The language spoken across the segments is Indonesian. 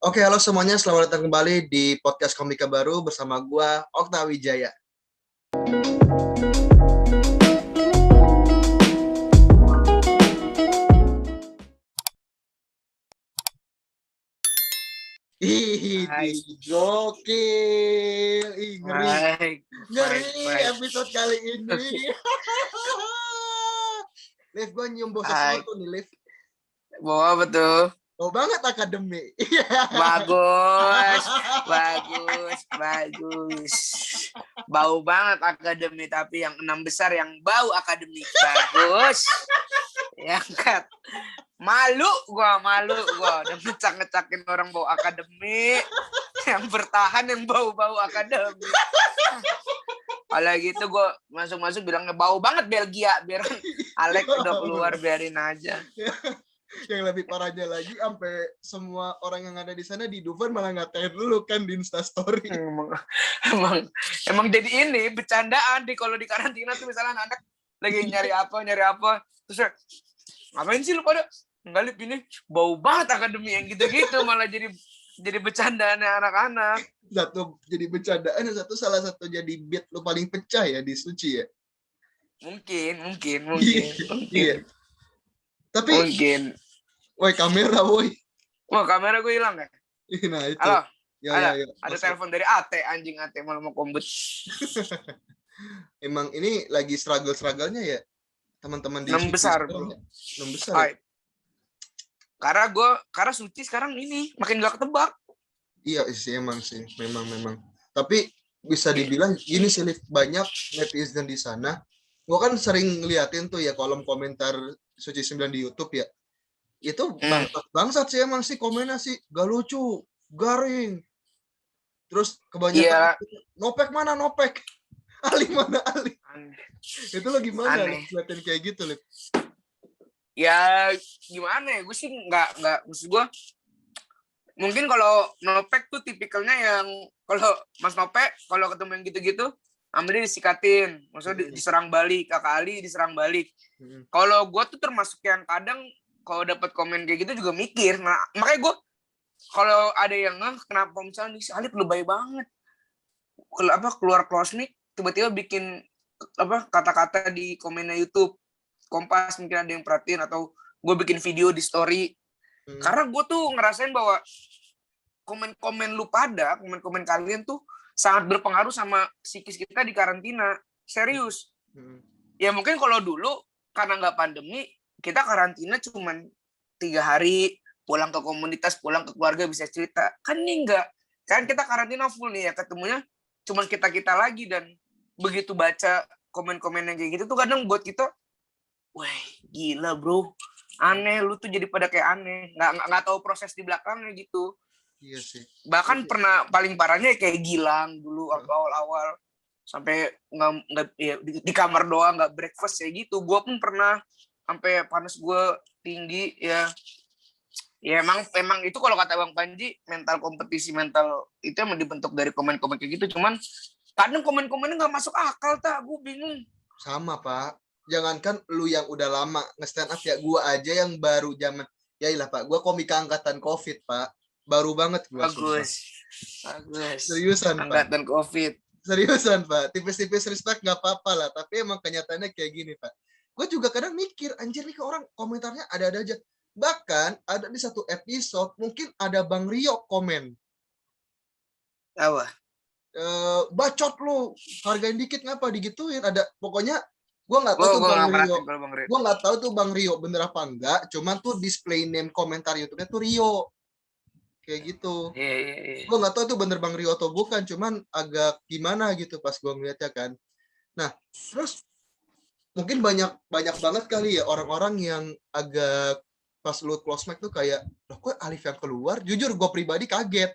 Oke, halo semuanya. Selamat datang kembali di podcast Komika Baru bersama gua, Okta Wijaya. Ih, Hai. gokil. Ih, ngeri. Ngeri Baik. episode kali ini. Liv, gua nyium bau Hai. sesuatu nih, Liv. Bawa apa tuh? Bau banget akademi. Bagus. Bau banget akademi, tapi yang 6 besar yang bau akademik. Bagus. Yang kat. Malu gua. Udah ngecak-ngecakin orang bau akademi. Yang bertahan yang bau-bau akademi. Kalau gitu gue masuk bilangnya bau banget Belgia, biar Alek udah keluar, biarin aja. Yang lebih parahnya lagi, sampai semua orang yang ada di sana di Dufan malah ngatain lu kan di Instastory. Emang jadi ini bercandaan kalau di karantina tuh, misalnya anak lagi nyari apa, terus ngapain sih lu pada ngalip ini bau banget akademi, yang gitu-gitu malah jadi bercandaan anak-anak. Satu jadi bercandaan, salah satu jadi beat lu paling pecah ya di Suci ya. Mungkin. Iya. Tapi mungkin. Woi, kamera woi. Wah, kamera gue hilang ya? Nah, itu. Halo. Ya. Ada telepon dari AT, anjing AT malah mau kombut. Emang ini lagi struggle-nya ya teman-teman di 6 besar, bro. 6 besar. Ya? Karena Suci sekarang ini makin gak ketebak. Iya sih, emang sih, memang. Tapi bisa dibilang gini sih, banyak netizen di sana. Gua kan sering ngeliatin tuh ya kolom komentar Suci 9 di YouTube ya. Itu bangsat sih emang sih, komennya sih gak lucu, garing. Terus kebanyakan Nopek mana Nopek? Ali mana Ali? Itu lo gimana ngeliatin kayak gitu, Lip? Ya gimana ya, gue sih nggak maksud gue, mungkin kalau Nopek tuh tipikalnya yang kalau Mas Nopek kalau ketemu yang gitu-gitu ambil dia disikatin, maksudnya diserang balik, Kakak Ali diserang balik. Kalau gue tuh termasuk yang kadang kalau dapat komen kayak gitu juga mikir. Nah, makanya gue kalau ada yang kenapa misalnya si Alif lebay banget, keluar close mic tiba-tiba bikin kata-kata di komennya YouTube Kompas, mungkin ada yang perhatiin, atau gue bikin video di story. Karena gue tuh ngerasain bahwa komen kalian tuh sangat berpengaruh sama psikis kita di karantina. Serius. Ya mungkin kalau dulu karena nggak pandemi, kita karantina cuman 3 hari, pulang ke komunitas, pulang ke keluarga bisa cerita. Kan ini enggak. Kan kita karantina full nih ya, ketemunya cuman kita lagi. Dan begitu baca komen-komen yang kayak gitu tuh kadang buat kita, wah gila bro, aneh, lu tuh jadi pada kayak aneh, nggak tahu proses di belakangnya gitu. Iya sih. Bahkan pernah paling parahnya kayak Gilang dulu awal-awal sampai nggak ya, di kamar doang, nggak breakfast kayak gitu. Gue pun pernah sampai panas gue tinggi ya. Ya emang itu kalau kata Bang Panji, mental kompetisi mental itu emang dibentuk dari komen-komen kayak gitu. Cuman kadang komen-komennya nggak masuk akal, gue bingung. Sama Pak, jangankan lu yang udah lama nge-stand up ya, gue aja yang baru zaman, ya iyalah Pak, gue komika angkatan COVID Pak, baru banget gue. Bagus. Seriusan angkatan Pak. COVID. Seriusan Pak, tipis-tipis respect nggak apa-apa lah, tapi emang kenyataannya kayak gini Pak. Gue juga kadang mikir, anjir nih ke orang komentarnya ada-ada aja. Bahkan ada di satu episode mungkin ada Bang Rio komen. Apa? Bacot lu, hargain dikit ngapa digituin. Ada pokoknya gue nggak tahu tuh Bang Rio. Gue nggak tahu tuh Bang Rio bener apa enggak. Cuman tuh display name komentar YouTube-nya tuh Rio. Kayak gitu. Gue nggak tahu tuh bener Bang Rio atau bukan. Cuman agak gimana gitu pas gue ngeliatnya kan. Nah, terus mungkin banyak banget kali ya orang-orang yang agak pas lu close mic tuh kayak, loh kok Alif yang keluar? Jujur gue pribadi kaget.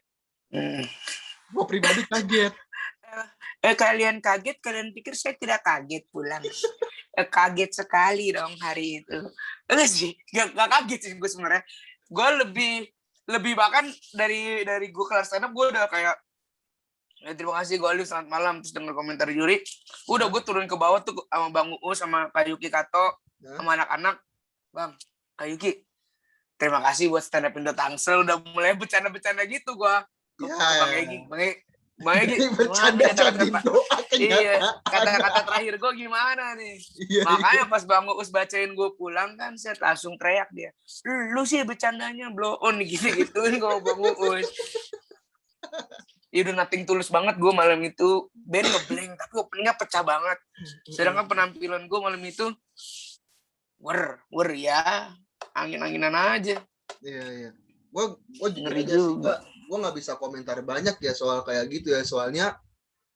Kalian kaget, kalian pikir saya tidak kaget pulang. Kaget sekali dong hari itu. Enggak sih, gak kaget sih gue sebenarnya. Gue lebih bahkan dari gue kelas stand up, gue udah kayak, ya, terima kasih gue Alif, selamat malam, terus denger komentar juri. Udah gue turun ke bawah tuh sama Bang Uus, sama Kak Yuki Kato, sama anak-anak. Bang, Kak Yuki, terima kasih buat stand up Indo Tangsel udah mulai bercanda-bercanda gitu gua. Bang Egi, Bang Egi, bercanda kata-kata iya, kata-kata terakhir gue gimana nih? Iya, makanya pas Bang Uus bacain gue pulang kan, saya langsung teriak dia, lu sih bercandanya blow on gitu-gituin gue Bang Uus. Ya udah nothing tulus banget gue malam itu, band ngeblank tapi openingnya pecah banget. Sedangkan penampilan gue malam itu wer ya, angin-anginan aja. Iya. Gue jujur aja sih, gue nggak bisa komentar banyak ya soal kayak gitu ya, soalnya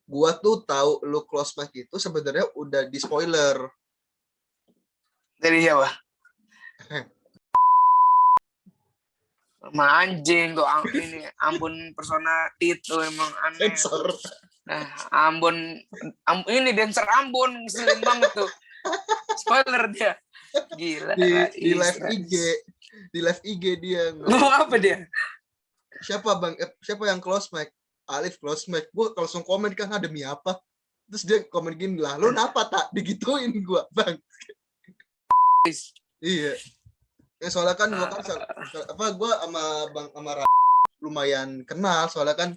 gue tuh tahu lu close mic itu sebenarnya udah di spoiler. Dari siapa? Sama anjing tuh ini Ambon persona itu emang aneh. Sensor. Nah, Ambon ini dancer Ambon ngeselin banget tuh. Spoiler dia. Gila. Di live IG dia. Ngomong apa dia? Siapa yang close mic? Alif close mic. Gue langsung komen kan, demi apa? Terus dia komen gini lah, lu kenapa tak digituin gue, Bang? Iya. Ya soalnya kan gue kan gue sama lumayan kenal, soalnya kan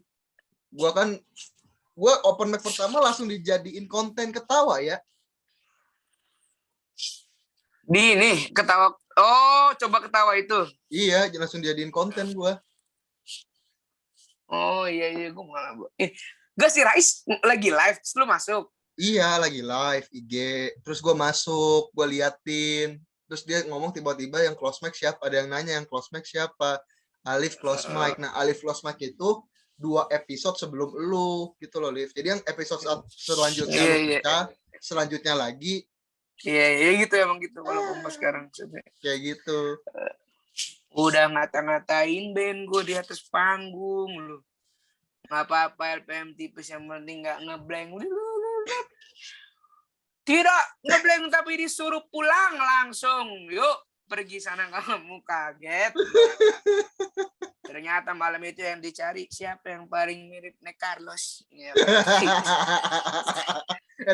gue open mic pertama langsung dijadiin konten ketawa ya. Di ini ketawa. Oh, coba ketawa itu. Iya, langsung dijadiin konten gue. Oh iya gue malah gak sih Rais lagi live terus lu masuk. Iya, lagi live IG. Terus gue masuk, gue liatin. Terus dia ngomong tiba-tiba yang close mic siapa? Ada yang nanya yang close mic siapa? Alif close mic. Nah, Alif close mic itu 2 episode sebelum lu gitu loh, Liv. Jadi yang episode selanjutnya selanjutnya lagi. Iya gitu emang gitu kalau Kompas sekarang. Kayak gitu. Udah ngata-ngatain band gue di atas panggung lu. Nggak apa-apa LPM tipis yang penting nggak ngeblank. Tidak ngeblank tapi disuruh pulang langsung. Yuk pergi sana kamu kaget. Ternyata malam itu yang dicari siapa yang paling mirip Nek Carlos. Ya,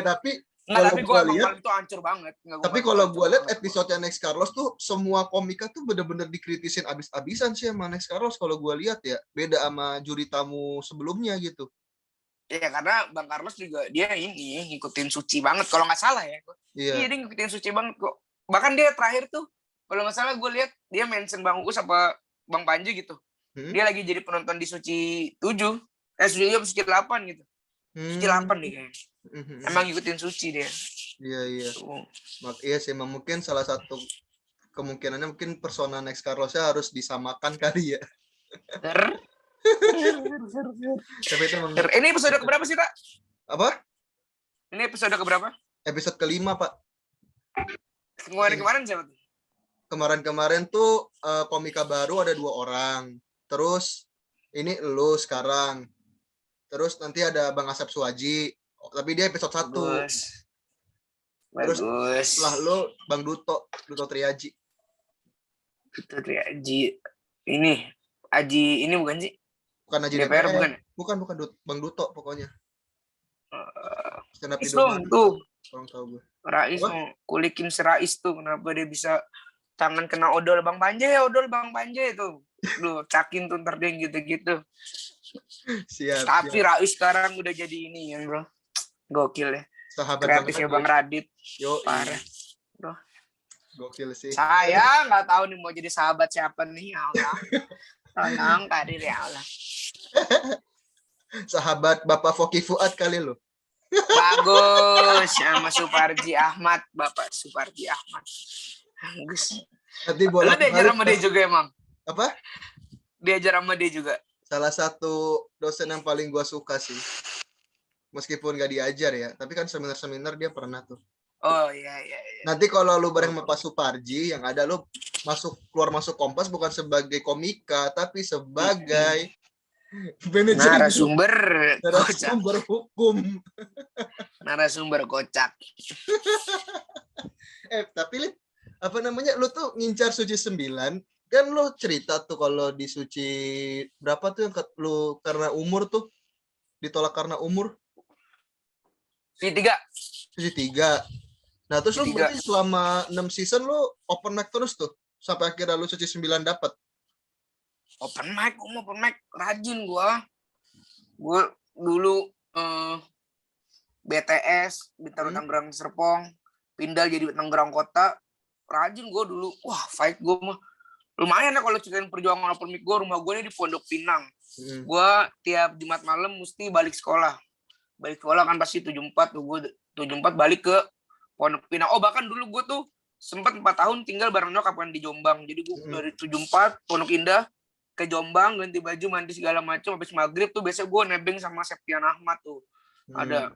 tapi tapi gue lihat itu hancur banget. Tapi kalau gue lihat episode Next Carlos tuh semua komika tuh bener-bener dikritisin abis-abisan sih sama Next Carlos kalau gue lihat ya. Beda sama juri tamu sebelumnya gitu. Iya karena Bang Carlos juga dia ini ngikutin Suci banget kalau nggak salah ya. Iya dia ngikutin Suci banget kok. Bahkan dia terakhir tuh kalau nggak salah gue lihat dia mention Bang Uus apa Bang Panji gitu. Dia lagi jadi penonton di Suci 7. Suci 8 gitu. Suci 8 nih kayaknya. Emang ngikutin Suci dia. Iya. Iya sih, mungkin salah satu kemungkinannya mungkin persona Next Carlosnya harus disamakan kali ya. Tapi itu ini episode keberapa sih, Pak? Apa? Ini episode keberapa? Episode kelima, Pak. Kemarin siapa tuh? Kemarin tuh komika baru ada 2 orang. Terus ini lu sekarang. Terus nanti ada Bang Asep Suwaji. Tapi dia episode 1. Terus setelah lu Bang Duto Triaji. Duto Triaji. Ini Aji ini bukan sih? Bukan Aji DPR bukan? Bukan Bang Duto pokoknya. Stand up tuh. Orang tahu gue. Rais mau kulikin si Rais tuh kenapa dia bisa tangan kena odol Bang Panjai tuh. Lu cakin tuh ntar dia gitu-gitu. Siap. Tapi Rais sekarang udah jadi ini ya, Bro. Gokil ya. Sahabat kreatifnya Bang Radit. Parah. Bro. Gokil sih. Saya nggak tahu nih mau jadi sahabat siapa nih, ya Allah. Tolong Kadir ya Allah. Sahabat Bapak Foki Fuad kali lo. Bagus sama Suparji Ahmad, Bapak Suparji Ahmad. Bagus. Nanti boleh diajar sama dia juga emang. Apa? Diajar sama dia juga. Salah satu dosen yang paling gua suka sih. Meskipun gak diajar ya, tapi kan seminar-seminar dia pernah tuh. Oh iya. Nanti kalau lu bareng sama Pak Suparji, yang ada lu keluar masuk Kompas bukan sebagai komika, tapi sebagai narasumber hukum. Narasumber kocak. Tapi apa namanya? Lu tuh ngincar Suci 9, kan lu cerita tuh kalau di Suci berapa tuh yang lu karena umur tuh ditolak karena umur? Suci 3. Nah, terus lu berarti selama 6 season lu open mic terus tuh? sampai akhirnya lu Suci 9 dapet? Open mic, rajin gua. Gue dulu BTS, Bintaro Tangerang Serpong, pindah jadi Tangerang Kota. Rajin gue dulu. Wah, fight gue mah. Lumayan ya kalau ceritain perjuangan open mic gue. Rumah gue ini di Pondok Pinang. Gue tiap Jumat malam mesti balik sekolah. Balik sekolah kan pasti 74 tuh. Gue 74 balik ke Pondok Pinang. Oh, bahkan dulu gue tuh sempat 4 tahun tinggal bareng nyokap kan di Jombang. Jadi gue dari 74 Pondok Indah ke Jombang, ganti baju, mandi segala macam. Habis maghrib tuh biasa gue nebeng sama Septian Ahmad tuh. Ada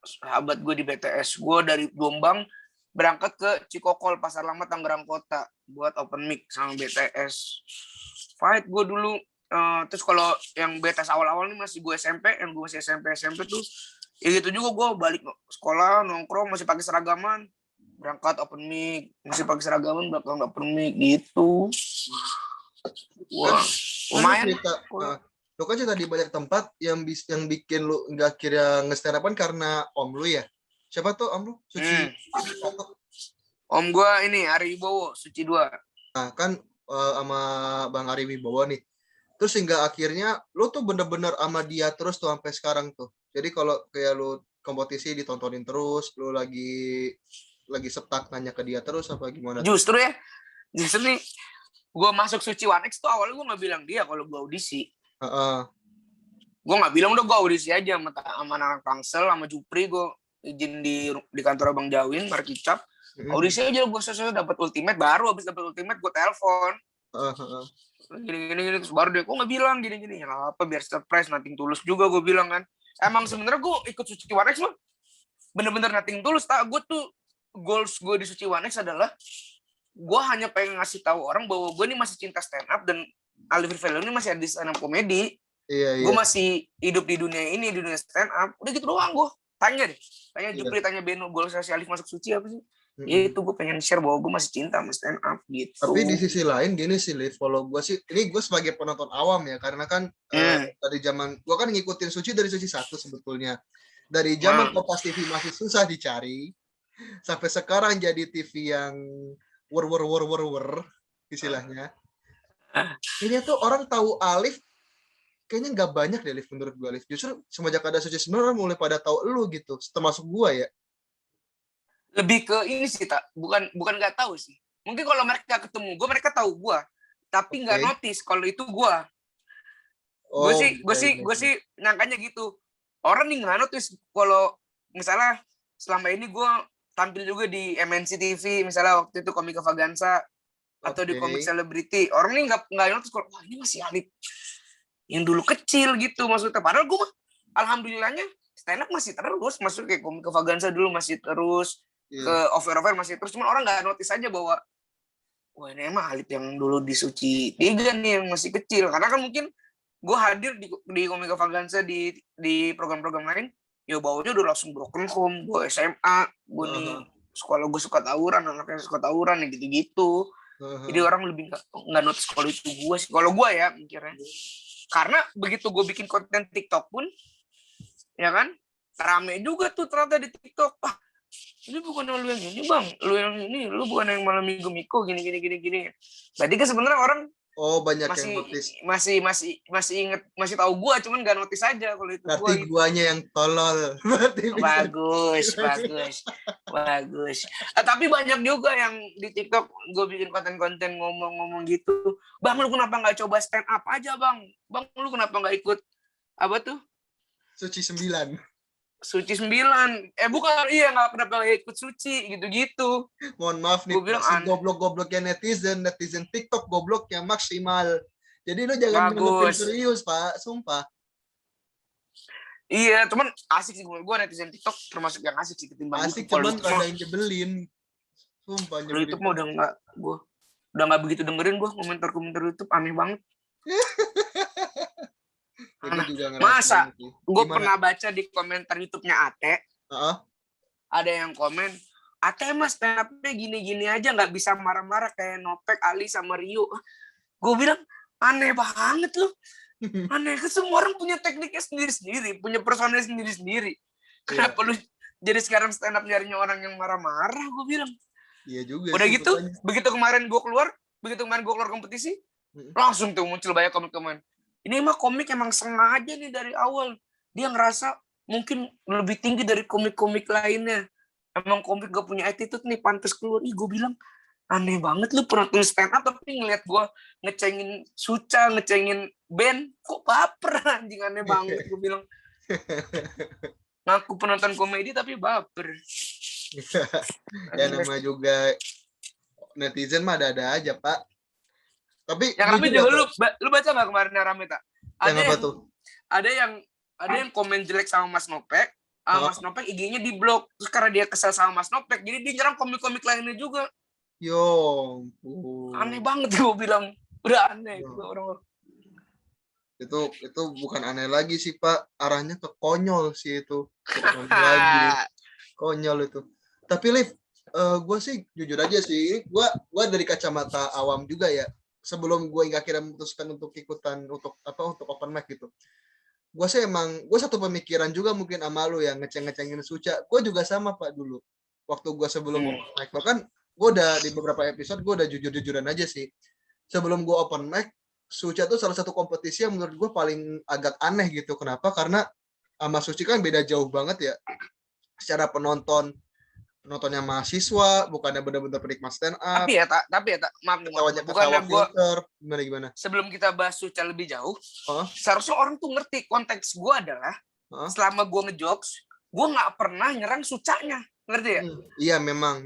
sahabat gue di BTS. Gue dari Jombang berangkat ke Cikokol, Pasar Lama, Tangerang Kota buat open mic sama BTS. Fight gue dulu. Terus kalau yang BTS awal-awal nih masih gue SMP, yang gue masih SMP tuh, ya gitu juga gue balik sekolah, nongkrong, masih pakai seragaman, berangkat open mic, masih pakai seragaman, belakang open mic gitu. Wah, lumayan. Lu kan cerita di banyak tempat yang bikin lu nggak kira nge-stand up-an karena om lu ya. Siapa tuh om lu? Suci. Om gua ini Ari Wibowo, Suci 2. Nah, kan sama Bang Ari Wibowo nih. Terus hingga akhirnya lu tuh bener-bener sama dia terus tuh sampai sekarang tuh. Jadi kalau kayak lu kompetisi ditontonin terus, lu lagi setak nanya ke dia terus apa gimana? Justru nih gue masuk Suci 1X tuh awalnya gue nggak bilang dia kalau gue audisi. Gue nggak bilang, udah gue audisi aja sama anak Tangsel, sama Jupri. Gue izin di kantor Abang Jawin, Markicap. Audisi aja gue sesuai dapat ultimate. Baru habis dapat ultimate gue telepon. Gini terus baru gue nggak bilang gini. Ya apa biar surprise, nothing tulus juga gue bilang kan. Emang sebenarnya gue ikut Suci 1X mah bener-bener nothing tulus. Gue tuh goals gue di Suci 1X adalah gue hanya pengen ngasih tahu orang bahwa gue ini masih cinta stand up dan Oliver Vello ini masih ada di stand up komedi. Iya. Gue masih hidup di dunia ini, di dunia stand up. Udah gitu doang gue. Tanya Jupri, tanya Beno, goal si Alif masuk Suci apa sih? Ya itu gue pengen share bahwa gue masih cinta sama stand up gitu. Tapi di sisi lain gini sih, Liv, follow gue sih, ini gue sebagai penonton awam ya, karena kan dari zaman, gue kan ngikutin Suci dari Suci 1 sebetulnya. Dari zaman Kompas TV masih susah dicari, sampai sekarang jadi TV yang war istilahnya. Ini tuh orang tahu Alif kayaknya nggak banyak deh, Alif, menurut gue, Alif. Justru semenjak ada Suci sebenarnya mulai pada tahu lu gitu, termasuk gue ya. Lebih ke ini sih, tak bukan nggak tahu sih. Mungkin kalau mereka ketemu gue, mereka tahu gue, tapi nggak notice kalau itu gue. Gue sih nyangkanya gitu. Orang nih nggak notice kalau misalnya selama ini gue tampil juga di MNC TV, misalnya waktu itu Komika Vaganza atau di Komik Celebrity. Orang nih nggak notice kalau wah ini masih Alif yang dulu kecil gitu maksudnya. Padahal gue alhamdulillahnya stand up masih terus, masuk kayak Komika Vaganza dulu masih terus, ke over masih terus. Cuman orang nggak notice aja bahwa wah ini emang Alif yang dulu di Suci 3 nih yang masih kecil. Karena kan mungkin gue hadir di Komika Vaganza di program-program lain, ya baunya udah langsung broken home, gue SMA, gue nih sekolah gue suka tawuran, anaknya suka tawuran, ya gitu-gitu. Jadi orang lebih nggak notice kalau itu gue sih. Kalau gue ya mikirnya. Karena begitu gue bikin konten TikTok pun, ya kan, rame juga tuh ternyata di TikTok. Ah, ini bukan lu yang ini bang, lu yang ini, lu bukan yang malam minggu Miko gini. Berarti kan sebenarnya orang banyak yang notice. Masih inget, masih tahu gua, cuman nggak notice aja kalau itu. Berarti guanya yang tolol. Bagus. Tapi banyak juga yang di TikTok gue bikin konten-konten ngomong-ngomong gitu. Bang, lu kenapa nggak coba stand up aja bang? Bang, lu kenapa nggak ikut apa tuh? Suci 9. Suci 9. Bukan, iya nggak pernah ikut Suci gitu-gitu. Mohon maaf nih, goblok-gobloknya netizen TikTok gobloknya maksimal. Jadi lu jangan nganggepin serius, Pak, sumpah. Iya, cuman asik sih gue netizen TikTok termasuk yang asik sih ketimbang asik, cuman ada yang nyebelin. Sumpah nyebelin. YouTube mah udah nggak begitu dengerin gue komentar YouTube, aneh banget. Masa gue pernah baca di komentar YouTube-nya Ate, ada yang komen, Ate mas stand up-nya gini-gini aja, nggak bisa marah-marah kayak Nopek, Ali sama Rio. Gue bilang aneh banget loh, aneh. Semua orang punya tekniknya sendiri-sendiri, punya personanya sendiri-sendiri. Kenapa lu jadi sekarang stand up nyarinya orang yang marah-marah? Gue bilang. Iya juga. Udah gitu, begitu kemarin gue keluar, begitu kemarin gue keluar kompetisi, Mm. langsung tuh muncul banyak komen-komen. Ini mah komik emang sengaja nih dari awal. Dia ngerasa mungkin lebih tinggi dari komik-komik lainnya. Emang komik gak punya attitude nih, pantas keluar. Ih, gue bilang, aneh banget lu penonton stand up tapi ngeliat gue ngecengin Suca, ngecengin band, kok baper anjing, aneh banget. Gue bilang, ngaku penonton komedi tapi baper. Ya namanya juga netizen mah ada aja, Pak. Tapi Yang rame jujur ya, juga Pak. lu baca nggak kemarin yang rame tak? Yang Ada apa yang tuh? ada yang ada yang komen jelek sama Mas Nopek. Hah? Mas Nopek IG-nya di blok. Terus karena dia kesal sama Mas Nopek, jadi dia nyerang komik-komik lainnya juga. Yo, Aneh banget gue bilang. Udah aneh yo. juga orang-orang. Itu bukan aneh lagi sih, Pak. Arahnya ke konyol sih itu. Bukan aneh lagi. Konyol itu. Tapi Liv, gue sih jujur aja sih, gue dari kacamata awam juga ya. Sebelum gue hingga akhirnya memutuskan untuk ikutan untuk open mic gitu. Gue satu pemikiran juga mungkin sama lu yang ngecengin Suca. Gue juga sama Pak dulu. Waktu gue sebelum open mic, bahkan gue udah di beberapa episode gue udah jujur-jujuran aja sih. Sebelum gue open mic, Suca tuh salah satu kompetisi yang menurut gue paling agak aneh gitu. Kenapa? Karena sama Suci kan beda jauh banget ya. Secara penontonnya mahasiswa, bukannya benar-benar penikmat stand up. Tapi ya tak, maaf nih, Ketawa filter, gimana? Sebelum kita bahas Suca lebih jauh, Huh? seharusnya orang tuh ngerti konteks gue adalah selama gue ngejokes, gue nggak pernah nyerang Sucanya, ngerti ya? Iya, memang.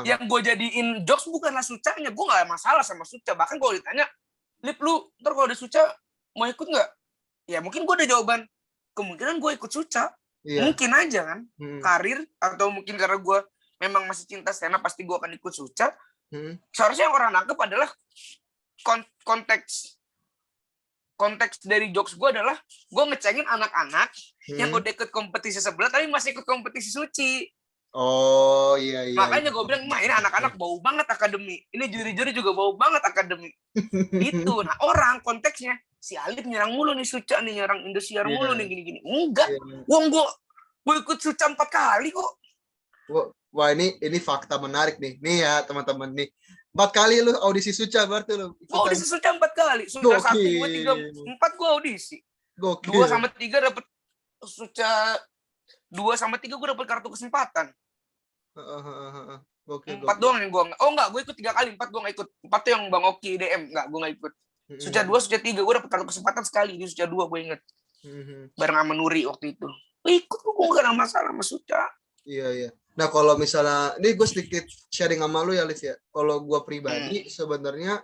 Yang gue jadiin jokes bukanlah Sucanya, gue nggak masalah sama Suca. Bahkan kalau ditanya, Lip, lu ntar kalau ada Suca mau ikut nggak? Ya mungkin gue ada jawaban, kemungkinan gue ikut Suca. Iya. Mungkin aja kan, karir, atau mungkin karena gue memang masih cinta stand up, pasti gue akan ikut Suca. Seharusnya yang orang nangkep adalah konteks dari jokes gue adalah gue ngecengin anak-anak yang udah ikut kompetisi sebelah tapi masih ikut kompetisi Suci. Oh iya. Makanya gue bilang, ini anak-anak bau banget akademi. Ini juri-juri juga bau banget akademi. Itu. Nah orang konteksnya si Alif nyerang mulu nih Suca nih, nyerang Indosiar mulu nih gini-gini. Enggak. Wong gue ikut Suca 4 kali kok. Wah ini fakta menarik nih. Nih ya teman-teman nih. 4 kali lu audisi Suca berarti lu. Gue audisi Suca 4 kali. Suca 1, 2, 3, 4 gue audisi. 2 sama 3 dapet Suca, 2 sama 3 gue dapet kartu kesempatan. 4 doang yang gue gue ikut 3 kali. 4 gue gak ikut. 4 tuh yang Bang Oki DM. Enggak, gue gak ikut. Suca 2, Suca 3 gue dapet kartu kesempatan sekali. Di Suca 2 gue inget. Bareng sama Nuri waktu itu. Ikut gue gak ada masalah sama Suca. Iya. Nah kalau misalnya, ini gue sedikit sharing sama lu ya Liv ya. Kalau gue pribadi sebenarnya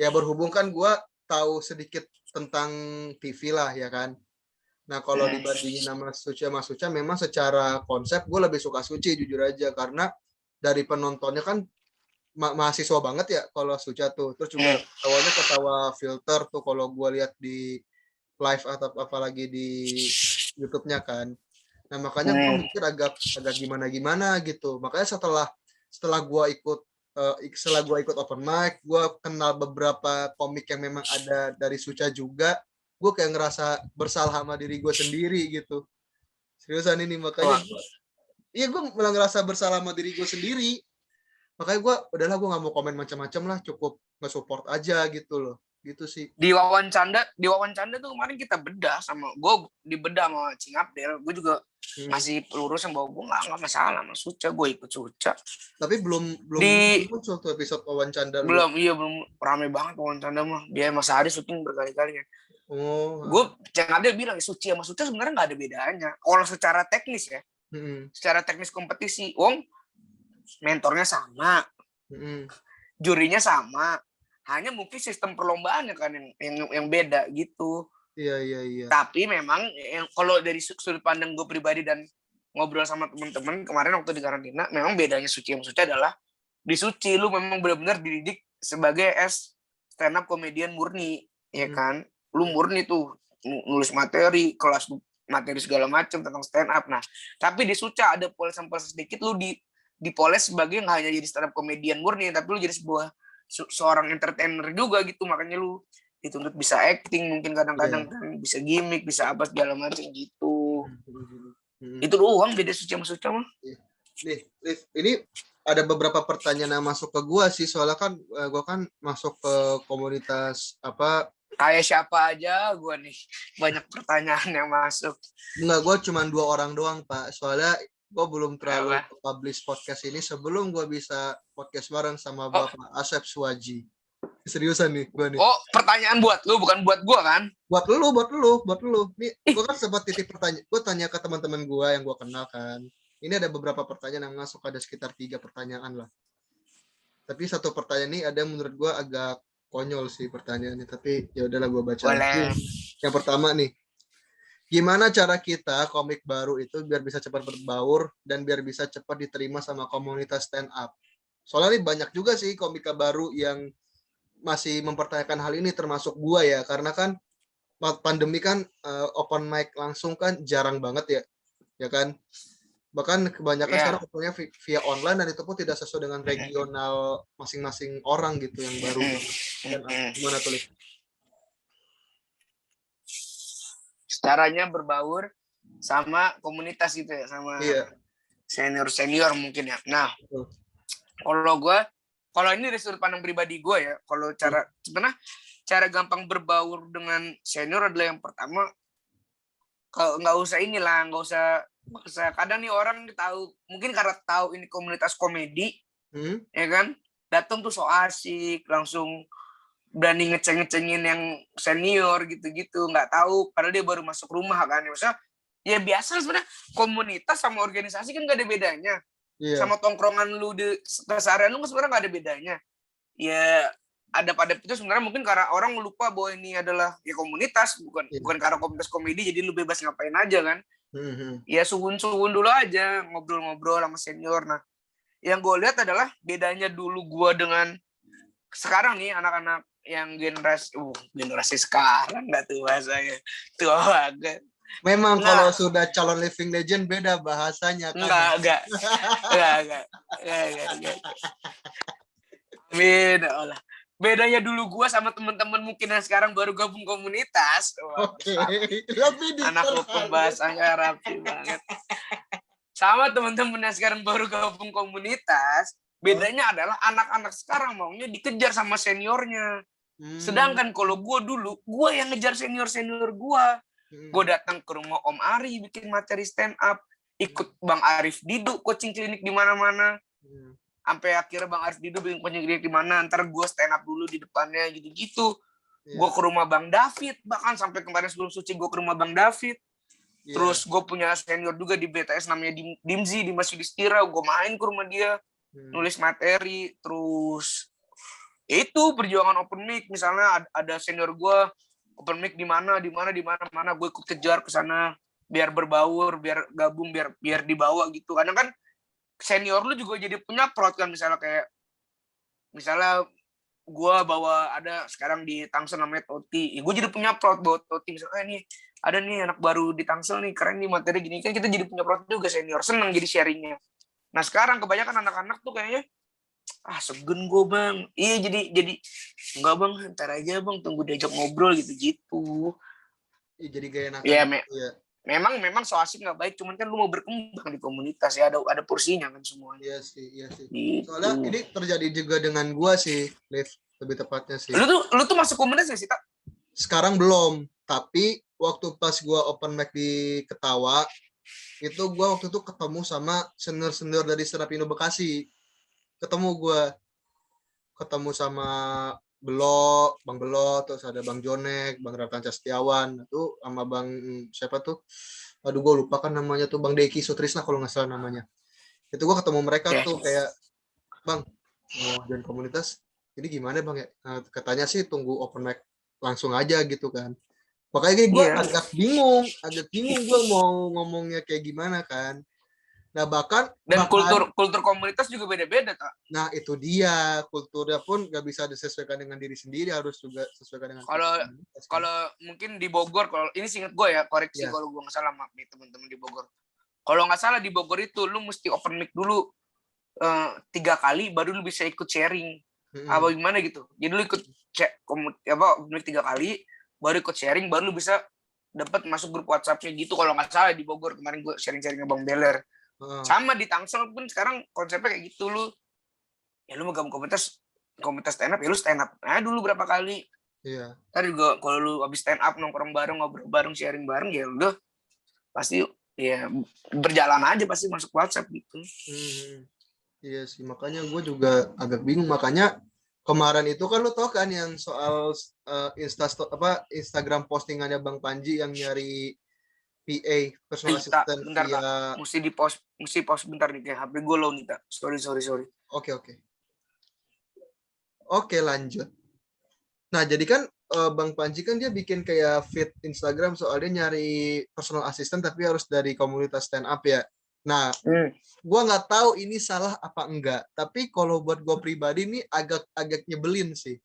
ya berhubung kan gue tahu sedikit tentang TV lah ya kan. Nah kalau dibandingin sama Suca memang secara konsep gue lebih suka Suci jujur aja, karena dari penontonnya kan mahasiswa banget ya kalau Suca tuh. Terus juga ketawa filter tuh kalau gue lihat di live atau apalagi di YouTube-nya kan. Nah makanya gue mikir agak gimana gitu. Makanya setelah gue ikut open mic, gue kenal beberapa komik yang memang ada dari Suca juga. Gue kayak ngerasa bersalah sama diri gue sendiri gitu. Seriusan ini makanya gue malah ngerasa bersalah sama diri gue sendiri. Makanya udahlah gue nggak mau komen macam-macam lah, cukup nge-support aja gitu loh. Gitu sih. Di wawancara tuh kemarin kita bedah sama gue, dibedah sama Cing Abdel. Gue juga masih pelurus yang bahwa gue nggak masalah sama Suca, gue ikut Suca. Tapi belum muncul tuh episode wawancara. Belum rame banget wawancara mah. Dia Mas Hari syuting berkali-kali kan. Gue Cing Abdel bilang Suci sama Suca sebenarnya nggak ada bedanya. Kalau secara teknis ya, secara teknis kompetisi, Wong mentornya sama, jurinya sama. Hanya mungkin sistem perlombaannya kan yang beda gitu. Iya. Tapi memang kalau dari sudut pandang gue pribadi dan ngobrol sama teman-teman kemarin waktu di karantina, memang bedanya Suci sama Suci adalah di Suci lu memang benar-benar dididik sebagai stand up comedian murni, ya kan? Lu murni tuh nulis materi, kelas materi segala macam tentang stand up. Nah, tapi di Suci ada poles-poles sedikit, lu dipoles sebagai nggak hanya jadi stand up comedian murni, tapi lu jadi seorang entertainer juga gitu. Makanya lu dituntut bisa acting, mungkin kadang-kadang kan bisa gimmick, bisa apa segala macam gitu. Itu doang beda Suci sama Suca mah. Nih, ini ada beberapa pertanyaan yang masuk ke gua sih, soalnya kan gua kan masuk ke komunitas apa. Kayak siapa aja gue nih, banyak pertanyaan yang masuk. Enggak, gua cuma 2 orang doang, Pak. Soalnya gua belum terlalu Apa? publish podcast ini sebelum gua bisa podcast bareng sama Oh, Bapak Asep Suwaji. Seriusan nih gua nih. oh, pertanyaan buat lu, bukan buat gue kan? Buat lu. Nih, gua kan sempat titip pertanyaan. Gua tanya ke teman-teman gua yang gua kenal kan. Ini ada beberapa pertanyaan yang masuk, ada sekitar 3 pertanyaan lah. Tapi satu pertanyaan ini ada menurut gue agak konyol sih pertanyaannya, tapi ya udahlah gue baca. Boleh. Yang pertama nih, gimana cara kita komik baru itu biar bisa cepat berbaur dan biar bisa cepat diterima sama komunitas stand up? Soalnya nih banyak juga sih komika baru yang masih mempertanyakan hal ini, termasuk gue ya, karena kan pandemi kan open mic langsung kan jarang banget ya kan. Bahkan kebanyakan sekarang opennya via online, dan itu pun tidak sesuai dengan regional masing-masing orang gitu yang baru. Gimana tuh, Liv? Caranya berbaur sama komunitas gitu ya, sama senior mungkin ya. Nah, kalau ini dari sudut pandang pribadi gue ya, kalau sebenarnya cara gampang berbaur dengan senior adalah yang pertama, kalau nggak usah kadang nih orang tahu, mungkin karena tahu ini komunitas komedi, ya kan, datang tuh so asik, langsung berani ngecengin yang senior gitu-gitu, nggak tahu padahal dia baru masuk rumah kan. Maksudnya ya biasa sebenarnya, komunitas sama organisasi kan nggak ada bedanya. Sama tongkrongan lu di keseharian lu sebenarnya nggak ada bedanya. Ya ada pada itu sebenarnya, mungkin karena orang lupa bahwa ini adalah ya komunitas, bukan karena komunitas komedi jadi lu bebas ngapain aja kan. Ya suhun dulu aja, ngobrol-ngobrol sama senior. Nah, yang gue lihat adalah bedanya dulu gue dengan sekarang nih, anak-anak yang generasi sekarang, nggak tuh bahasanya tua banget. Memang kalau sudah calon living legend beda bahasanya kan. Enggak. Beda lah. Bedanya dulu gue sama teman-teman mungkin yang sekarang baru gabung komunitas. Oke. Anak lu pembahasannya rapi banget. Sama teman-teman yang sekarang baru gabung komunitas, bedanya adalah anak-anak sekarang maunya dikejar sama seniornya. Sedangkan kalau gue dulu, gue yang ngejar senior-senior gue. Gue datang ke rumah Om Ari bikin materi stand up, ikut Bang Arif Didu coaching klinik di mana-mana. Sampai akhirnya Bang Arif Didu bikin coaching klinik di mana, ntar gue stand up dulu di depannya gitu-gitu. Gue ke rumah Bang David, bahkan sampai kemarin sebelum Suci gue ke rumah Bang David. Terus gue punya senior juga di BTS namanya Dimzi, Dimas Yudhistira, gue main ke rumah dia, nulis materi. Terus itu perjuangan open mic, misalnya ada senior gue open mic di mana, gue ikut kejar ke sana biar berbaur, biar gabung, biar dibawa gitu. Kadang kan senior lu juga jadi punya prot kan, misalnya gue bawa, ada sekarang di Tangsel namanya Toti, gue jadi punya prot bawa Toti, misalnya nih ada nih anak baru di Tangsel nih, keren nih materi gini, kan kita jadi punya prot juga, senior seneng jadi sharingnya. Nah sekarang kebanyakan anak-anak tuh kayaknya segen gue bang, iya jadi enggak bang, ntar aja bang, tunggu diajak ngobrol gitu. Jadi gaya enakan. Ya, memang so asik nggak baik, cuman kan lu mau berkembang di komunitas ya, ada porsinya kan semuanya. Iya sih. Gitu. Soalnya ini terjadi juga dengan gua sih, Liv, lebih tepatnya sih. Lu tuh masuk komunitas nggak sih, Tak? Sekarang belum, tapi waktu pas gua open mic di Ketawa, itu gua waktu itu ketemu sama senior dari Stand Up Indo Bekasi. Ketemu sama Bang Belo, terus ada Bang Jonek, Bang Ratanca Setiawan, itu sama Bang siapa tuh? Aduh gue lupa kan namanya tuh, Bang Deki Sutrisna kalau nggak salah namanya. Itu gue ketemu mereka tuh kayak, Bang, mau join komunitas, ini gimana Bang ya? Nah, katanya sih tunggu open mic langsung aja gitu kan. Makanya gue agak bingung gue mau ngomongnya kayak gimana kan. Nah bahkan kultur komunitas juga beda-beda, Tak. Nah itu dia, kulturnya pun nggak bisa disesuaikan dengan diri sendiri, harus juga sesuaikan dengan kalau mungkin di Bogor, kalau ini seingat gue ya, koreksi kalau gue nggak salah, maaf nih teman-teman di Bogor. Kalau nggak salah di Bogor itu lu mesti open mic dulu 3 kali baru lu bisa ikut sharing. Apa gimana gitu. Jadi lu ikut open mic 3 kali baru ikut sharing, baru lu bisa dapat masuk grup WhatsApp-nya gitu kalau nggak salah di Bogor. Kemarin gue sharing-sharingnya Bang Beler. Sama di Tangsel pun sekarang konsepnya kayak gitu, lu mau gabung komunitas stand up, ya lu stand up dulu berapa kali. Iya. Ntar juga kalau lu habis stand up nongkrong bareng, ngobrol bareng, sharing bareng, ya udah pasti ya berjalan aja, pasti masuk WhatsApp gitu. Iya sih, makanya gue juga agak bingung. Makanya kemarin itu kan lo tau kan yang soal Instagram postingannya Bang Panji yang nyari PA, personal assistant Bentar via... Kak, mesti post bentar nih, kayak HP gue low nih Kak. Sorry. Oke, lanjut. Nah, jadi kan Bang Panji kan dia bikin kayak feed Instagram soalnya nyari personal assistant tapi harus dari komunitas stand up ya. Nah, gue nggak tahu ini salah apa enggak. Tapi kalau buat gue pribadi ini agak nyebelin sih.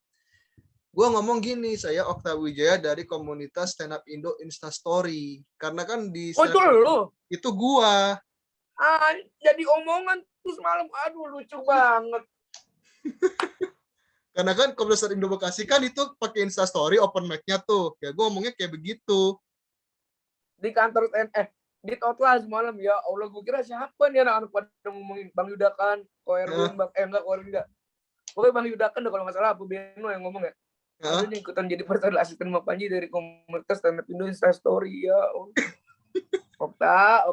Gue ngomong gini, saya Okta Wijaya dari komunitas stand up Indo Instastory. Karena kan di itu gue. Jadi omongan tuh semalam, aduh lucu banget. Karena kan komunitas Indo Bekasi kan itu pakai Instastory open mic-nya tuh. Ya gue ngomongnya kayak begitu. Di kantor di Totla semalam, ya Allah, gue kira siapa nih anak-anak pada ngomongin Bang Yudakan, Erwin, enggak Erwin enggak. Pokoknya Bang Yudakan kalau nggak salah, apa Beno yang ngomong ya. Aduh nih ikutan jadi personal asisten Bang Panji dari komunitas stand up Indo Instastory ya. Okta,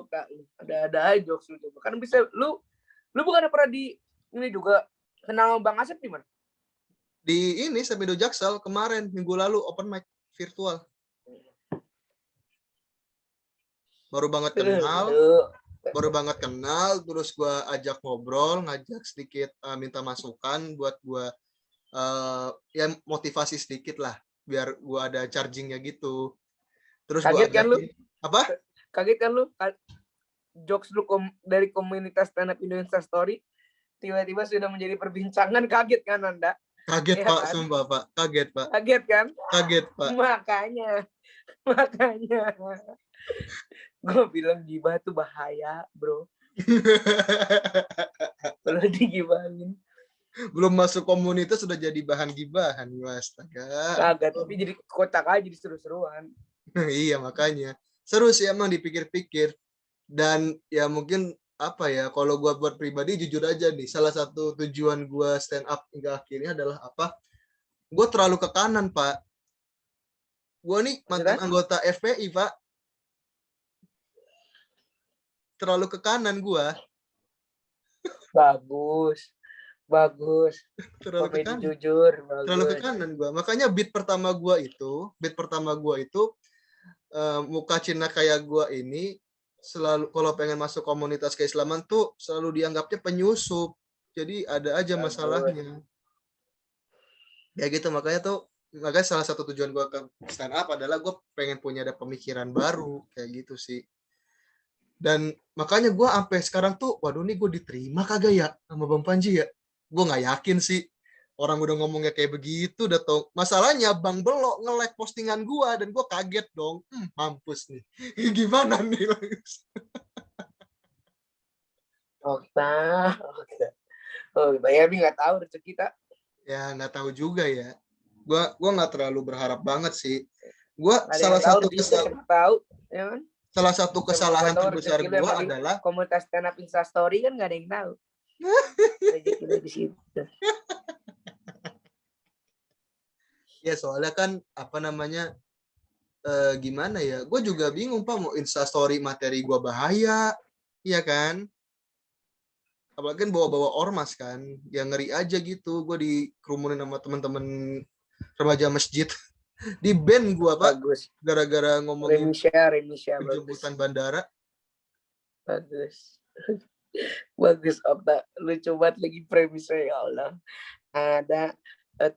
ada jokes lu coba. Kan bisa lu bukan pernah di ini juga kenal Bang Asep di mana? Di ini Semedo Jaksel kemarin minggu lalu open mic virtual. Baru banget kenal, terus gue ajak ngobrol, ngajak sedikit minta masukan buat gue ya motivasi sedikit lah, biar gue ada chargingnya gitu. Terus kaget kan lu? Apa? Kaget kan lu? Jokes lu dari komunitas stand up Indonesia Story tiba-tiba sudah menjadi perbincangan, kaget kan Anda? Kaget ya, Pak, kan? Sumpah Pak, kaget Pak. Kaget kan? Kaget Pak. Makanya gue bilang gibah tuh bahaya, bro. Kalau digibahin. Belum masuk komunitas sudah jadi bahan gibahan, astaga. Kagak, tapi jadi kotak aja, jadi seru-seruan. Iya, makanya. Seru sih emang dipikir-pikir. Dan ya mungkin apa ya, kalau gue buat pribadi jujur aja nih, salah satu tujuan gue stand up hingga akhirnya adalah apa? Gue terlalu ke kanan, Pak. Gue nih mantan anggota FPI, Pak. Terlalu ke kanan gue. Bagus. Terlalu ke kanan. Jujur, bagus. Terlalu ke kanan gue. Makanya beat pertama gue itu muka Cina kayak gue ini selalu kalau pengen masuk komunitas keislaman tuh selalu dianggapnya penyusup. Jadi ada aja masalahnya. Ya gitu, makanya salah satu tujuan gue ke stand up adalah gue pengen punya ada pemikiran baru kayak gitu sih. Dan makanya gue sampai sekarang tuh, waduh nih gue diterima kagak ya sama Bang Panji ya? Gue nggak yakin sih. Orang udah ngomongnya kayak begitu, udah tau. Masalahnya Bang Belo nge-like postingan gue dan gue kaget dong. Mampus nih. Gimana nih? Okta. Oh, Bayar nggak tahu rezeki kita. Ya nggak tahu juga ya. Gua nggak terlalu berharap banget sih. Salah satu kesalahan terbesar gue adalah komunitas stand up Instastory kan nggak ada yang tahu. Rezeki di situ. Ya soalnya kan apa namanya gimana ya? Gue juga bingung Pak, mau Instastory materi gue bahaya, iya kan? Apalagi kan bawa-bawa ormas kan, yang ngeri aja gitu. Gue dikerumunin sama teman-teman remaja masjid. Di band gue Pak, gara-gara ngomongin penjemputan bandara. Bagus Okta, lucu banget lagi premisnya, ya Allah. Ada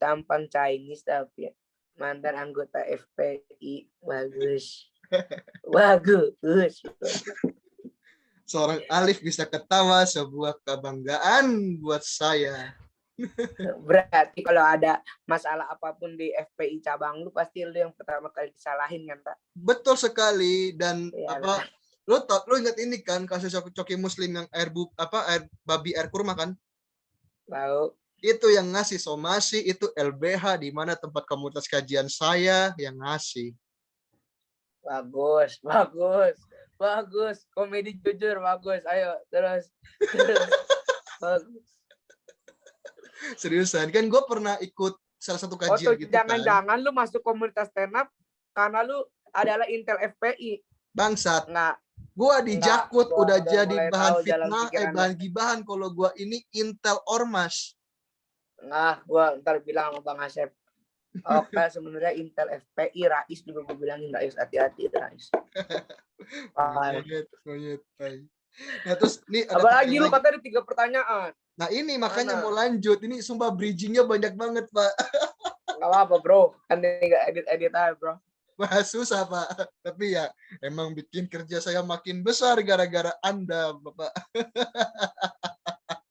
tampang Chinese tapi mantan anggota FPI. Bagus. Seorang Alif bisa ketawa, sebuah kebanggaan buat saya. Berarti kalau ada masalah apapun di FPI cabang lu, pasti lu yang pertama kali disalahin kan, Pak? Betul sekali. Dan yalah. Lu ingat ini kan kasus Coki Muslim yang air babi air kurma kan? Tahu. Itu yang ngasih somasi, itu LBH di mana tempat komunitas kajian saya yang ngasih. Bagus. Komedi jujur bagus. Ayo terus. Bagus. Seriusan kan gue pernah ikut salah satu kajian gitu kan. Jangan-jangan lu masuk komunitas stand up karena lu adalah Intel FPI. Bangsat. Enggak. Gua di Jakut udah jadi bahan fitnah, bahan gibahan kalau gua ini Intel Ormas. Nah, gua ntar bilang sama Bang Asep. Oke, sebenarnya Intel FPI, Rais juga gue bilangin Rais, hati-hati Rais. Monyet. Nah terus nih ada apalagi lu kata ada 3 pertanyaan. Nah ini makanya mau lanjut. Ini sumpah bridgingnya banyak banget Pak. Gak apa-apa bro, kan ini gak edit aja bro. Wah susah Pak. Tapi ya emang bikin kerja saya makin besar gara-gara Anda Bapak.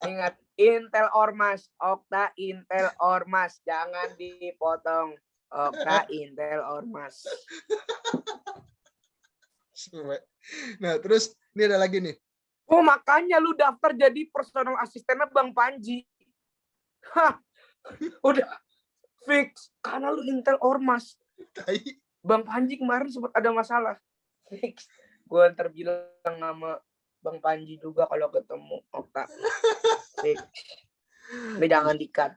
Ingat, Intel Ormas, Okta Intel Ormas, jangan dipotong. Okta Intel Ormas. Nah terus ini ada lagi nih. Oh makanya lu daftar jadi personal asistennya Bang Panji. Hah, udah fix karena lu Intel Ormas. Bang Panji kemarin sempat ada masalah. Fix. Gue ntar bilang sama Bang Panji juga kalau ketemu Okta. Fix. Tapi jangan di-cut.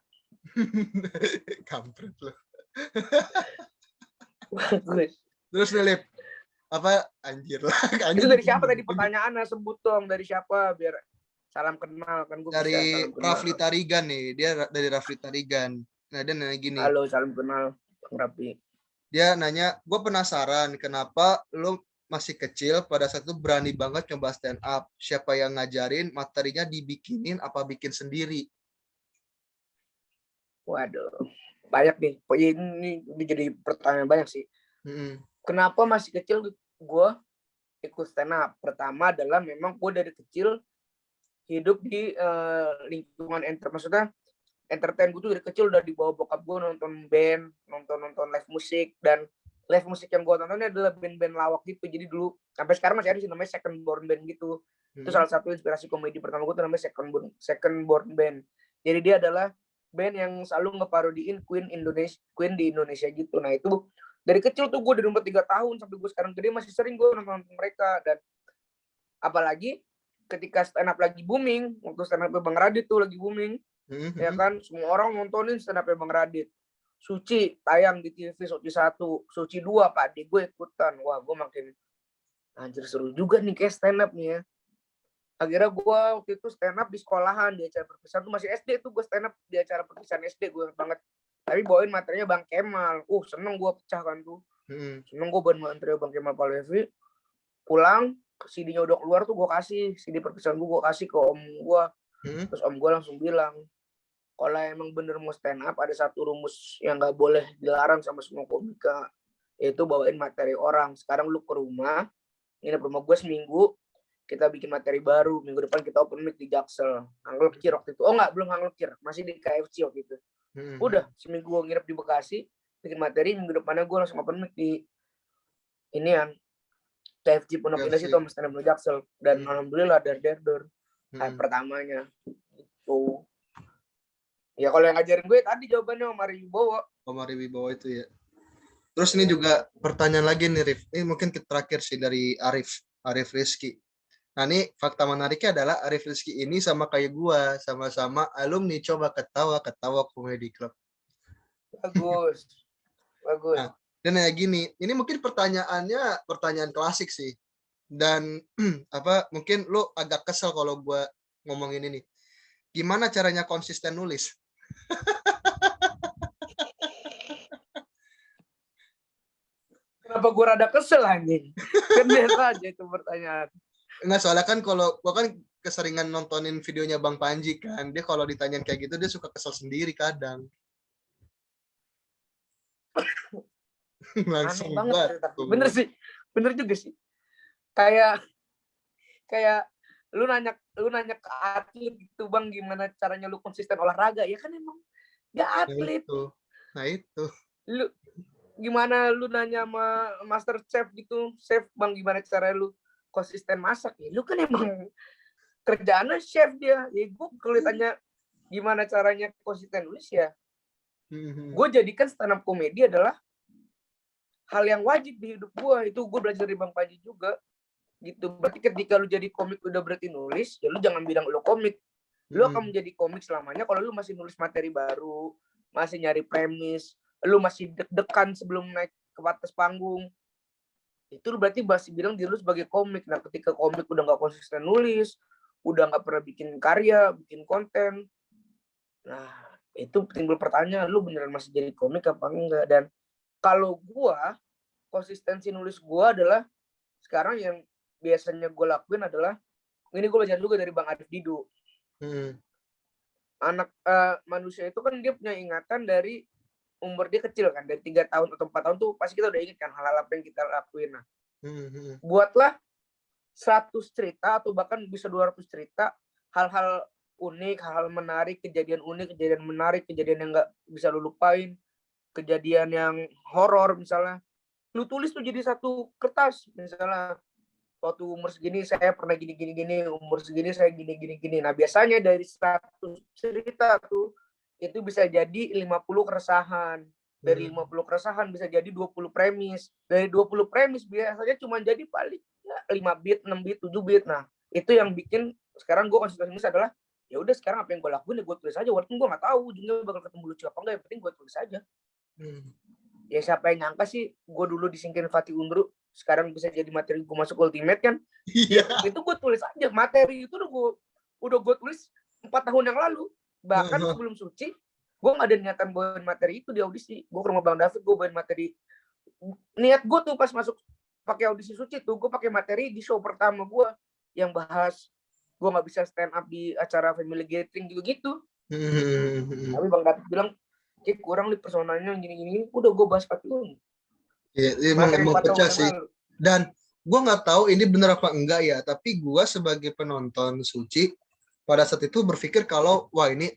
Kampret lo. Bagus. Terus Lip, apa anjir lah. Itu dari siapa tadi pertanyaannya? Sebut dong dari siapa biar salam kenal kan gue. Dari Rafli Tarigan nih, dia dari Rafli Tarigan. Nah dia nanya gini. Halo, salam kenal Bang Rafli. Dia nanya, gue penasaran kenapa lo masih kecil pada saat itu berani banget coba stand up. Siapa yang ngajarin, materinya dibikinin apa bikin sendiri? Waduh, banyak nih. Ini jadi pertanyaan banyak sih. Kenapa masih kecil gue ikut stand up? Pertama adalah memang gue dari kecil hidup di lingkungan maksudnya entertain. Gue tuh dari kecil udah dibawa bokap gue nonton band, nonton live musik, dan live musik yang gue tontonnya adalah band-band lawak gitu. Jadi dulu sampai sekarang masih ada sih namanya Second Born Band gitu. Itu salah satu inspirasi komedi pertama gue tuh namanya Second Born Band. Jadi dia adalah band yang selalu ngeparodiin Queen di Indonesia gitu. Nah itu dari kecil tuh gue dari umur 3 tahun sampai gue sekarang gede masih sering gue nonton mereka. Dan apalagi ketika stand up lagi booming, waktu stand up Bang Radit tuh lagi booming, ya kan semua orang nontonin stand up Bang Radit. Suci tayang di TV, Suci 1, Suci 2 Pak Ade gue ikutan. Wah gue makin anjir seru juga nih kayak stand up nih ya. Akhirnya gue waktu itu stand up di sekolahan, di acara perpisahan tuh masih SD tuh gue stand up di acara perpisahan SD gue banget. Tapi bawain materinya Bang Kemal. Seneng gue pecah kan tuh. Seneng gue bawain materinya Bang Kemal Palevi. Pulang CD-nya udah keluar tuh gue kasih CD perpisahan gue kasih ke om gue. Terus om gue langsung bilang, kalau emang bener mau stand up ada satu rumus yang nggak boleh dilarang sama semua komika, yaitu bawain materi orang. Sekarang lu ke rumah, nginep rumah gue seminggu, kita bikin materi baru. Minggu depan kita open mic di Jaksel. Hanglekir waktu itu. Oh enggak, belum Hanglekir. Masih di KFC waktu itu. Udah, seminggu gue nginep di Bekasi, bikin materi. Minggu depannya gue langsung open mic di inian KFC Pondok Indah situ sama stand up di Jaksel. Dan alhamdulillah dari pertamanya. Tuh. Ya kalau yang ngajarin gue tadi jawabannya Omari Wibowo. Omari Wibowo itu ya. Terus ini juga pertanyaan lagi nih Rif. Ini mungkin terakhir sih dari Arif Rizky. Nah ini fakta menariknya adalah Arif Rizky ini sama kayak gua, sama-sama alumni Coba Ketawa Comedy Club. Bagus. Nah, dan kayak gini, ini mungkin pertanyaannya pertanyaan klasik sih. Dan mungkin lu agak kesel kalau gua ngomongin ini. Gimana caranya konsisten nulis? Kenapa gue rada kesel anjing? Kan biasa aja itu pertanyaan. Enggak, soalnya kan kalau gue kan keseringan nontonin videonya Bang Panji kan. Dia kalau ditanyain kayak gitu dia suka kesel sendiri kadang. Langsung banget. Bener sih. Bener juga sih. Kayak lu nanya ke atlet gitu Bang, gimana caranya lu konsisten olahraga? Ya kan emang nggak atlet. Nah itu. Lu gimana lu nanya sama master chef gitu, chef Bang gimana cara lu konsisten masak? Ya lu kan emang kerjaannya chef dia. Ya gue kalau ditanya gimana caranya konsisten nulis ya, gue jadikan stand up komedi adalah hal yang wajib di hidup gue. Itu gue belajar dari Bang Panji juga gitu. Berarti ketika lu jadi komik udah berarti nulis, ya lu jangan bilang lu komik. Lu akan menjadi komik selamanya kalau lu masih nulis materi baru, masih nyari premis, lu masih deg-degan sebelum naik ke atas panggung. Itu berarti masih bilang diri lu sebagai komik. Nah, ketika komik udah nggak konsisten nulis, udah nggak pernah bikin karya, bikin konten, nah itu timbul pertanyaan, lu beneran masih jadi komik apa enggak? Dan kalau gua, konsistensi nulis gua adalah sekarang yang biasanya gue lakuin adalah, ini gue belajar juga dari Bang Arif Didu. Anak manusia itu kan dia punya ingatan dari umur dia kecil kan, dari 3 tahun atau 4 tahun tuh pasti kita udah ingat kan hal-hal apa yang kita lakuin. Nah, buatlah 100 cerita atau bahkan bisa 200 cerita, hal-hal unik, hal-hal menarik, kejadian unik, kejadian menarik, kejadian yang nggak bisa lu lupain, kejadian yang horor misalnya. Lu tulis tuh jadi satu kertas, misalnya waktu umur segini saya pernah gini, umur segini saya gini. Nah, biasanya dari 100 cerita tuh, itu bisa jadi 50 keresahan. Dari 50 keresahan bisa jadi 20 premis. Dari 20 premis biasanya cuma jadi paling ya, 5 bit, 6 bit, 7 bit. Nah, itu yang bikin sekarang gue konsisten nulis adalah, ya udah sekarang apa yang gue lakuin ya gue tulis aja. Walaupun gue nggak tahu ujungnya bakal ketemu lucu apa enggak, yang penting gue tulis aja. Ya siapa yang nyangka sih gue dulu disingkirin Fatih Undru, sekarang bisa jadi materi gue masuk Ultimate kan. Iya. Ya, itu gue tulis aja, materi itu udah gue tulis 4 tahun yang lalu. Bahkan sebelum Suci, gue gak ada niatan bawain materi itu di audisi. Gue ke rumah Bang David, gue bawain materi. Niat gue tuh pas masuk pakai audisi Suci tuh, gue pakai materi di show pertama gue yang bahas gue gak bisa stand up di acara family gathering gitu-gitu. Tapi Bang David bilang, kayak kurang nih personanya gini-gini, udah gue bahas Fatih Undru. Ya, emang pecah sih. Dan gue nggak tahu ini bener apa enggak ya, tapi gue sebagai penonton Suci pada saat itu berpikir kalau wah ini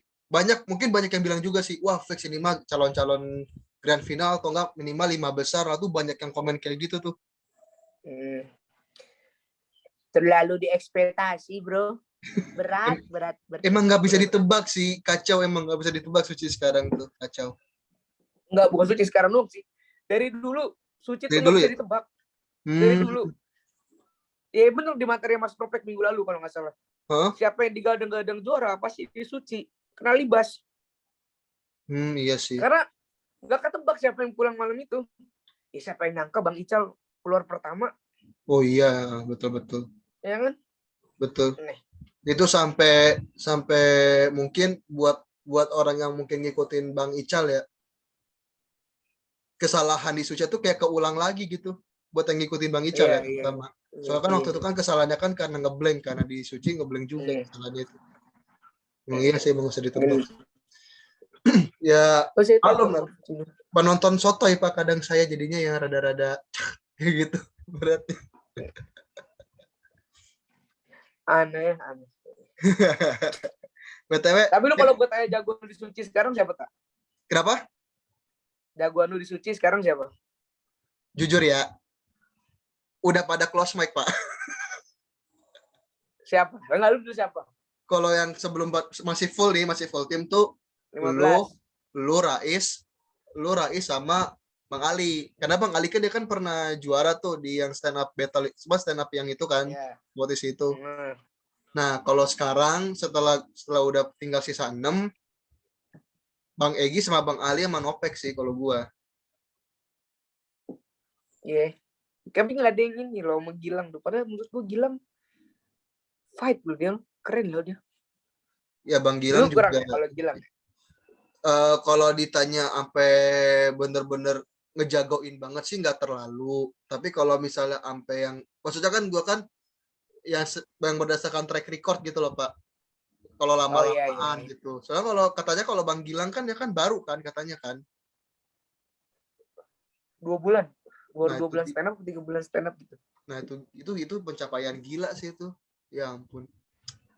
mungkin banyak yang bilang juga sih, wah fix ini mah calon-calon grand final atau enggak minimal 5 besar lah tuh, banyak yang komen kayak gitu tuh. Terlalu diekspektasi bro, berat. Emang nggak bisa ditebak sih, kacau, emang nggak bisa ditebak Suci sekarang tuh, kacau. Nggak, bukan Suci sekarang dong sih, dari dulu Suci tuh nggak bisa ditebak. Dari dulu. Ya bener di materi Mas Propek minggu lalu kalau nggak salah. Siapa yang digadang-gadang juara pasti di Suci kena libas. Iya sih. Karena nggak ketebak siapa yang pulang malam itu. Ya siapa yang nyangka Bang Ical keluar pertama. Oh iya, betul. Ya kan? Betul. Itu sampai mungkin buat orang yang mungkin ngikutin Bang Ical ya, kesalahan di Suci tuh kayak keulang lagi gitu buat yang ngikutin Bang Ical ya pertama. Soalnya kan waktu itu kan kesalahannya kan karena ngeblank, karena di Suci ngeblank juga kesalahannya itu. Iya sih, emang usah ditebak. Ya kalau penonton sotoy Pak, kadang saya jadinya yang rada-rada kayak gitu berarti. Aneh. BTW. Tapi lu kalau gue tanya jagoan di Suci sekarang siapa tak? Kenapa? Jagoan lu di Suci sekarang siapa? Jujur ya, udah pada close mic Pak. Siapa? Enggak, lu dulu siapa? Kalau yang sebelum masih full tim tuh 15. Lu Rais sama Bang Ali. Karena Bang Ali kan dia kan pernah juara tuh di yang stand up battle, stand up yang itu kan, buat isi itu. Nah, kalau sekarang setelah udah tinggal sisa 6, Bang Egi sama Bang Ali sama Nopek sih kalau gua. Iya. Tapi nggak ada yang ini loh, Gilang tuh. Padahal menurut gua Gilang fight loh dia, keren loh dia. Ya Bang Gilang juga. Kalau Gilang. Kalau ditanya sampai bener-bener ngejagoin banget sih nggak terlalu. Tapi kalau misalnya sampai yang, maksudnya kan gue kan yang berdasarkan track record gitu loh Pak. Kalau lama-lamaan gitu. Soalnya kalau Bang Gilang kan dia kan baru kan katanya kan. 2 bulan. Baru 2 bulan stand up, 3 bulan stand up gitu. Nah itu pencapaian gila sih itu. Ya ampun.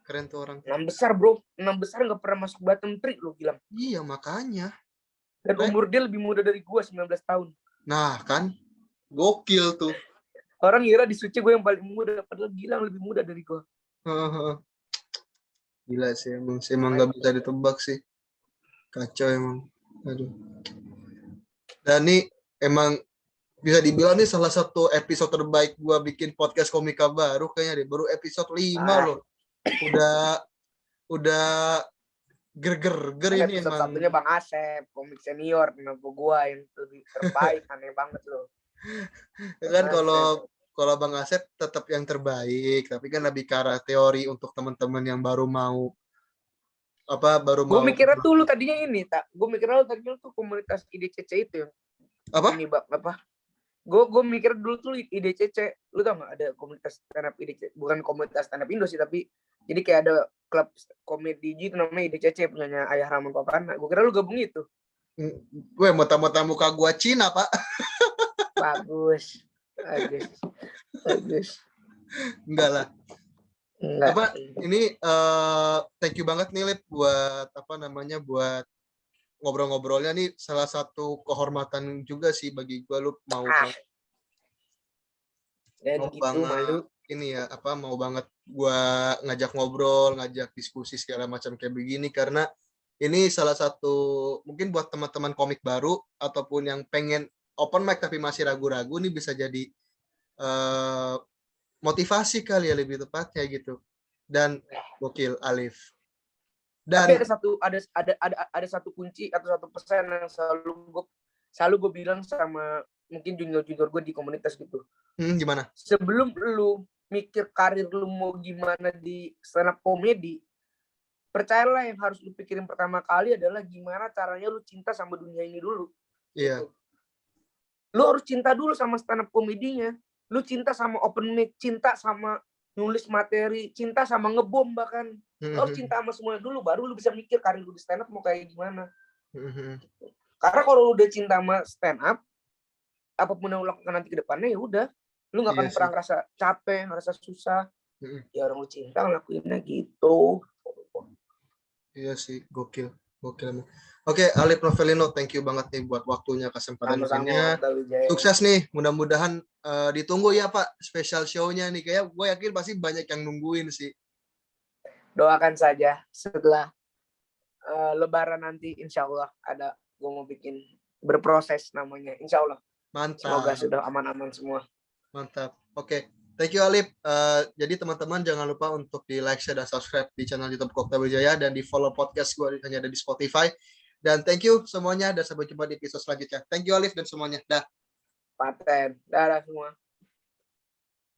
Keren tuh orang. 6 besar bro. 6 besar nggak pernah masuk bottom 3 lo Gilang. Iya makanya. Dan umur dia lebih muda dari gue, 19 tahun. Nah kan. Gokil tuh. Orang ngira di Suci gue yang paling muda. Padahal Gilang lebih muda dari gue. Gila sih emang nggak bisa ditebak sih. Kacau emang. Aduh. Dan ini emang bisa dibilang nih salah satu episode terbaik gua bikin podcast Komika baru kayaknya deh. Baru episode 5 loh. Udah ger ini episode emang. satunya Bang Asep, komik senior, kenapa gua yang terbaik, aneh banget loh. Kan kalau Bang Asep tetap yang terbaik, tapi kan lebih ke arah teori untuk teman-teman yang baru mau Gue mikirnya tuh lu tadinya ini, tak? Gue mikirnya lu tadinya tuh komunitas IDCC itu yang apa? Ini apa? Gue mikir dulu tuh IDCC, lu tau gak ada komunitas stand up IDCC, bukan komunitas stand up Indo sih, tapi jadi kayak ada klub komedi gitu namanya IDCC punyanya Ayah Rahman Papana. Gue kira lu gabung itu. Gue mata-mata muka gue Cina, Pak. Bagus. Enggak lah. Ini thank you banget nih Lip buat buat ngobrol-ngobrolnya nih, salah satu kehormatan juga sih bagi gue, lu mau gitu, malu. Ini ya mau banget gue ngajak ngobrol, ngajak diskusi segala macam kayak begini, karena ini salah satu mungkin buat teman-teman komik baru ataupun yang pengen open mic tapi masih ragu-ragu nih, bisa jadi motivasi kali ya lebih tepatnya gitu. Dan gokil Alif. Dan tapi ada satu kunci atau satu pesan yang selalu gue bilang sama mungkin junior gue di komunitas gitu. Gimana? Sebelum lu mikir karir lu mau gimana di stand up comedy, percayalah yang harus lu pikirin pertama kali adalah gimana caranya lu cinta sama dunia ini dulu. Iya. Gitu. Lu harus cinta dulu sama stand up komedinya. Lu cinta sama open mic, cinta sama nulis materi, cinta sama ngebom bahkan. Lu harus cinta sama semuanya dulu, baru lu bisa mikir karir lu di stand up mau kayak gimana. Karena kalau lu udah cinta sama stand up, apapun yang lu lakukan nanti ke depannya, ya udah, lu nggak akan pernah ngerasa capek, ngerasa susah. Ya orang lu cinta ngelakuinnya gitu. Iya sih, gokil emang. Oke, Alif Novelino, thank you banget nih buat waktunya, kesempatannya. Sukses nih, mudah-mudahan ditunggu ya Pak special show-nya nih. Kayak gue yakin pasti banyak yang nungguin sih. Doakan saja setelah Lebaran nanti, insya Allah ada, gue mau bikin berproses namanya, insya Allah. Mantap. Semoga sudah aman-aman semua. Mantap. Oke. Thank you Alif. Jadi teman-teman jangan lupa untuk di like, share, dan subscribe di channel YouTube Kokta Wijaya, dan di follow podcast gue hanya ada di Spotify. Dan thank you semuanya, dan sampai jumpa di episode selanjutnya. Thank you Alif dan semuanya. Dah. Paten. Dadah semua.